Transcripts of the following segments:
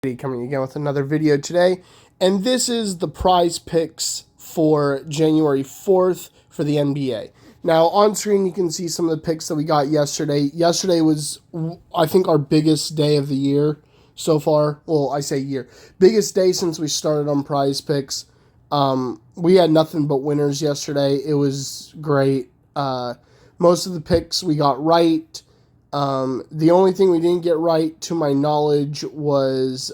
Coming again with another video today, and this is the prize picks for January 4th for the NBA. Now on screen you can see some of the picks that we got yesterday. Yesterday was, I think, our biggest day of the year so far. Well, I say year. Biggest day since we started on prize picks. We had nothing but winners yesterday. It was great. Most of the picks we got right. The only thing we didn't get right, to my knowledge, was,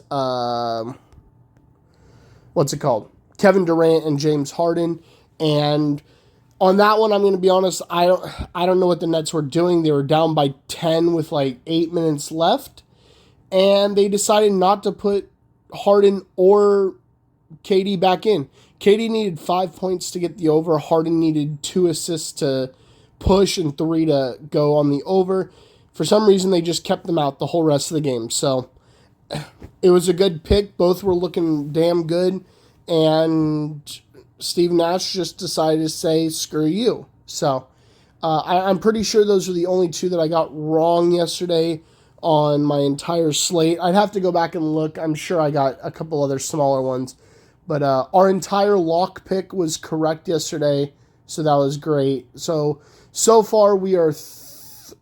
Kevin Durant and James Harden. And on that one, I'm going to be honest, I don't know what the Nets were doing. They were down by 10 with like 8 minutes left. And they decided not to put Harden or KD back in. KD needed 5 points to get the over. Harden needed 2 assists to push and 3 to go on the over. For some reason, they just kept them out the whole rest of the game. So it was a good pick. Both were looking damn good. And Steve Nash just decided to say, screw you. So I'm pretty sure those are the only two that I got wrong yesterday on my entire slate. I'd have to go back and look. I'm sure I got a couple other smaller ones. But our entire lock pick was correct yesterday. So that was great. So far we are...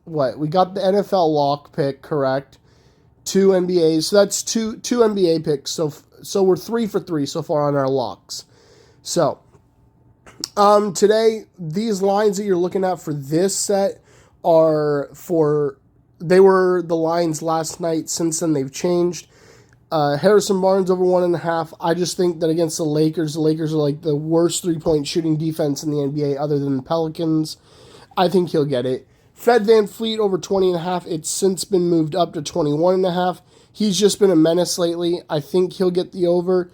we got the NFL lock pick correct, 2 NBAs, so that's two NBA picks. So we're 3 for 3 so far on our locks. So today these lines that you're looking at for this set they were the lines last night. Since then they've changed. Harrison Barnes over 1.5. I just think that against the Lakers are like the worst 3-point shooting defense in the NBA other than the Pelicans. I think he'll get it. Fred VanVleet over 20.5. It's since been moved up to 21.5. He's just been a menace lately. I think he'll get the over.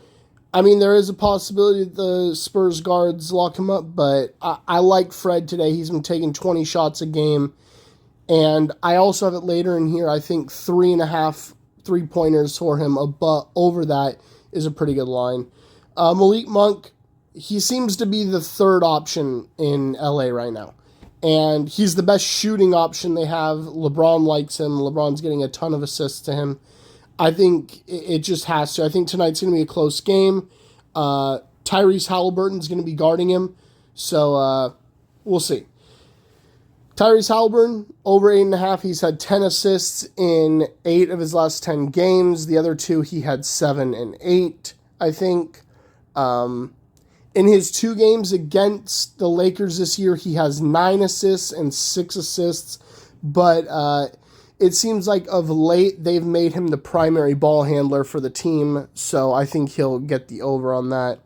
I mean, there is a possibility that the Spurs guards lock him up, but I like Fred today. He's been taking 20 shots a game. And I also have it later in here. I think 3.5 3-pointers for him over that is a pretty good line. Malik Monk, he seems to be the third option in LA right now. And he's the best shooting option they have. LeBron likes him. LeBron's getting a ton of assists to him. I think it just has to. I think tonight's going to be a close game. Tyrese Haliburton's going to be guarding him. So we'll see. Tyrese Haliburton, over 8.5. He's had 10 assists in 8 of his last 10 games. The other 2, he had 7 and 8, I think. In his 2 games against the Lakers this year, he has 9 assists and 6 assists. But it seems like of late, they've made him the primary ball handler for the team. So I think he'll get the over on that.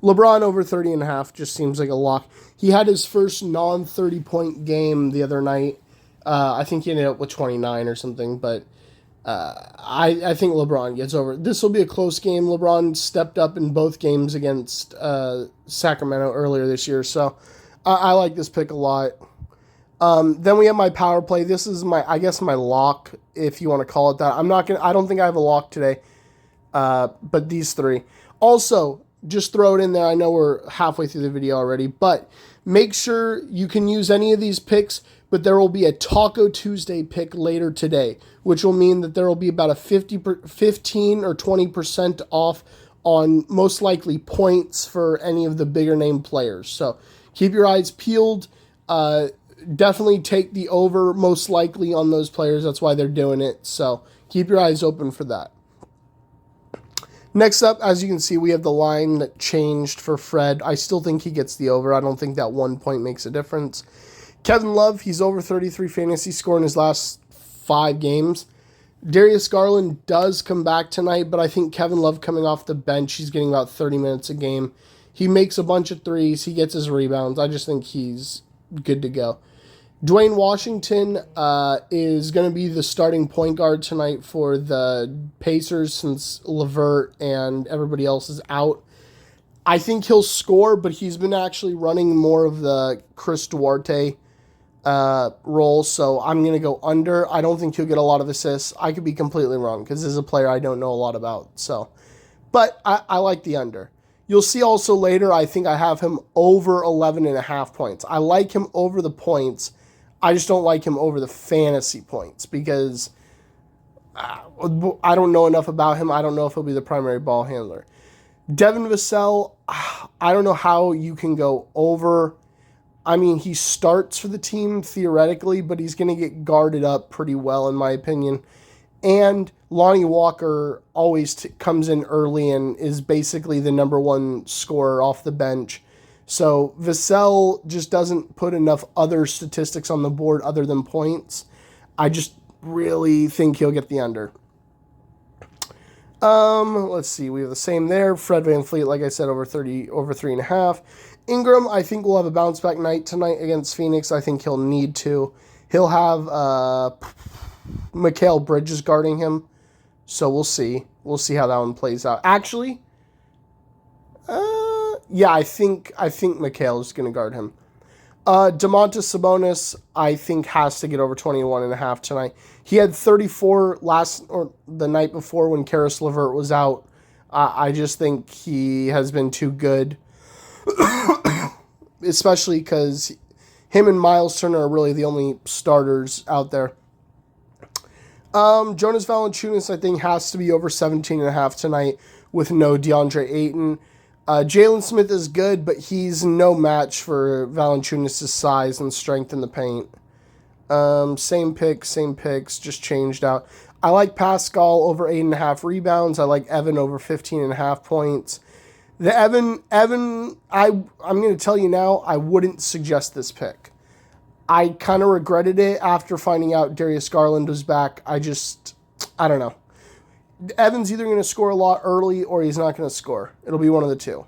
LeBron over 30.5 just seems like a lock. He had his first non-30-point game the other night. I think he ended up with 29 or something. But I think LeBron gets over. This will be a close game. LeBron stepped up in both games against Sacramento earlier this year. So I like this pick a lot. Then we have my power play. This is my lock, if you want to call it that. I don't think I have a lock today. But these 3. Also, just throw it in there. I know we're halfway through the video already, but make sure you can use any of these picks, but there will be a Taco Tuesday pick later today, which will mean that there will be about a 15 or 20% off on most likely points for any of the bigger name players. So keep your eyes peeled. Definitely take the over most likely on those players. That's why they're doing it. So keep your eyes open for that. Next up, as you can see, we have the line that changed for Fred. I still think he gets the over. I don't think that 1 point makes a difference. Kevin Love, he's over 33 fantasy score in his last 5 games. Darius Garland does come back tonight, but I think Kevin Love coming off the bench, he's getting about 30 minutes a game. He makes a bunch of threes. He gets his rebounds. I just think he's good to go. Dwayne Washington is going to be the starting point guard tonight for the Pacers since LeVert and everybody else is out. I think he'll score, but he's been actually running more of the Chris Duarte role, so I'm going to go under. I don't think he'll get a lot of assists. I could be completely wrong because this is a player I don't know a lot about. But I like the under. You'll see also later, I think I have him over 11.5 points. I like him over the points. I just don't like him over the fantasy points because I don't know enough about him. I don't know if he'll be the primary ball handler. Devin Vassell, I don't know how you can go over. I mean, he starts for the team theoretically, but he's going to get guarded up pretty well, in my opinion. And Lonnie Walker always comes in early and is basically the number one scorer off the bench. So Vassell just doesn't put enough other statistics on the board other than points. I just really think he'll get the under. Let's see. We have the same there. Fred VanVleet, like I said, over 3.5. Ingram, I think, will have a bounce back night tonight against Phoenix. I think he'll need to. He'll have Mikal Bridges guarding him. So we'll see. We'll see how that one plays out. Actually, yeah, I think Mikal is going to guard him. Domantas Sabonis, I think, has to get over 21.5 tonight. He had 34 the night before when Karis LeVert was out. I just think he has been too good, especially because him and Miles Turner are really the only starters out there. Jonas Valanciunas, I think, has to be over 17.5 tonight with no DeAndre Ayton. Jalen Smith is good, but he's no match for Valanciunas' size and strength in the paint. Same picks, just changed out. I like Pascal over 8.5 rebounds. I like Evan over 15.5 points. The Evan, I'm going to tell you now, I wouldn't suggest this pick. I kind of regretted it after finding out Darius Garland was back. I don't know. Evan's either going to score a lot early or he's not going to score. It'll be one of the two.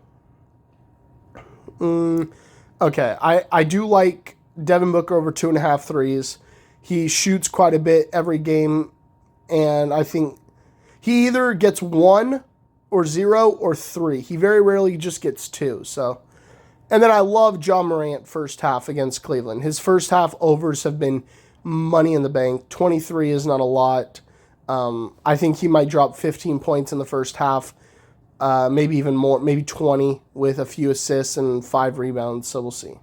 Okay, I do like Devin Booker over 2.5 threes. He shoots quite a bit every game, and I think he either gets 1 or 0 or 3. He very rarely just gets 2. So, and then I love John Morant first half against Cleveland. His first half overs have been money in the bank. 23 is not a lot. I think he might drop 15 points in the first half, maybe even more, maybe 20 with a few assists and 5 rebounds, so we'll see.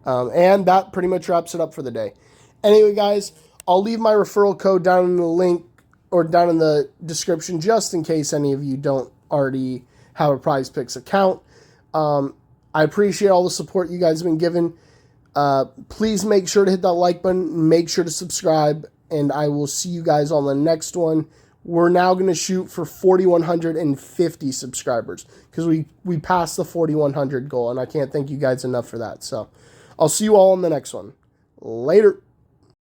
And that pretty much wraps it up for the day. Anyway, guys, I'll leave my referral code down in the link or down in the description just in case any of you don't already have a PrizePicks account. I appreciate all the support you guys have been given. Please make sure to hit that like button, make sure to subscribe, and I will see you guys on the next one. We're now going to shoot for 4,150 subscribers because we passed the 4,100 goal, and I can't thank you guys enough for that. So I'll see you all on the next one. Later.